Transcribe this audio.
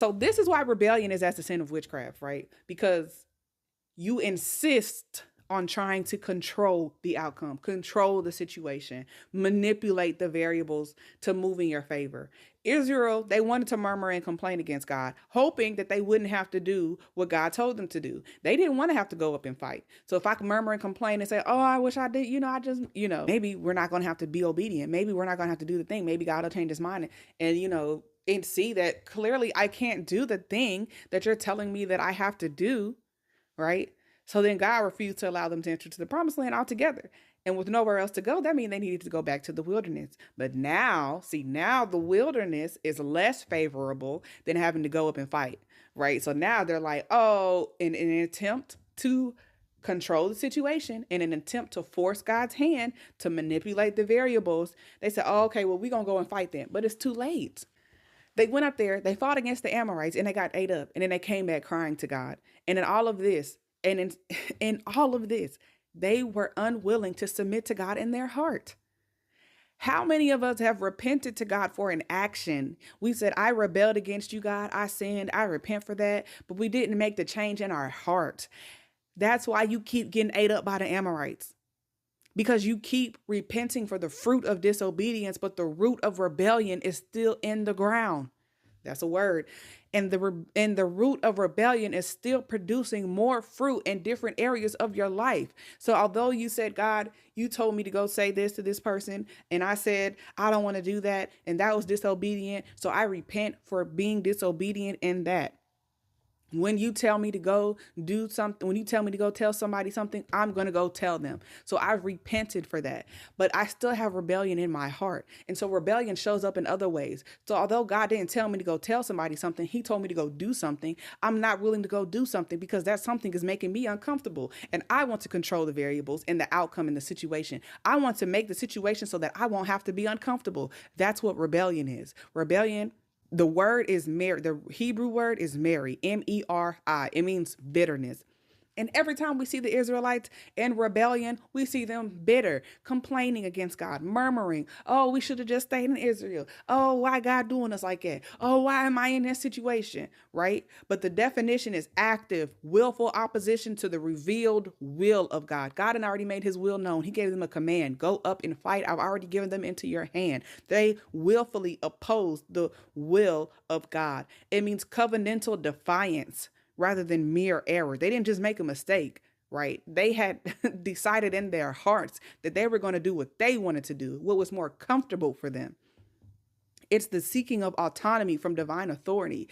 So this is why rebellion is as the sin of witchcraft, right? Because you insist on trying to control the outcome, control the situation, manipulate the variables to move in your favor. Israel, they wanted to murmur and complain against God, hoping that they wouldn't have to do what God told them to do. They didn't want to have to go up and fight. So if I can murmur and complain and say, oh, I wish I did, I just, maybe we're not going to have to be obedient. Maybe we're not going to have to do the thing. Maybe God will change his mind and see that clearly I can't do the thing that you're telling me that I have to do, right? So then God refused to allow them to enter to the promised land altogether. And with nowhere else to go, that means they needed to go back to the wilderness. But now, see, now the wilderness is less favorable than having to go up and fight, right? So now they're like, oh, in an attempt to control the situation, in an attempt to force God's hand to manipulate the variables, they said, oh, okay, well, we're going to go and fight them. But it's too late. They went up there, they fought against the Amorites, and they got ate up. And then they came back crying to God. And in all of this, and in all of this, they were unwilling to submit to God in their heart. How many of us have repented to God for an action? We said, I rebelled against you, God. I sinned. I repent for that. But we didn't make the change in our heart. That's why you keep getting ate up by the Amorites. Because you keep repenting for the fruit of disobedience, but the root of rebellion is still in the ground. That's a word. And the root of rebellion is still producing more fruit in different areas of your life. So although you said, God, you told me to go say this to this person, and I said, I don't want to do that, and that was disobedient. So I repent for being disobedient in that. When you tell me to go do something, when you tell me to go tell somebody something, I'm going to go tell them. So I've repented for that, but I still have rebellion in my heart. And so rebellion shows up in other ways. So although God didn't tell me to go tell somebody something, he told me to go do something. I'm not willing to go do something because that something is making me uncomfortable. And I want to control the variables and the outcome in the situation. I want to make the situation so that I won't have to be uncomfortable. That's what rebellion is. Rebellion, the word is Mary. The Hebrew word is Mary, Meri. It means bitterness. And every time we see the Israelites in rebellion, we see them bitter, complaining against God, murmuring, oh, we should have just stayed in Israel. Oh, why God doing us like that? Oh, why am I in this situation? Right? But the definition is active, willful opposition to the revealed will of God. God had already made his will known. He gave them a command, go up and fight. I've already given them into your hand. They willfully opposed the will of God. It means covenantal defiance rather than mere error. They didn't just make a mistake, right? They had decided in their hearts that they were going to do what they wanted to do, what was more comfortable for them. It's the seeking of autonomy from divine authority.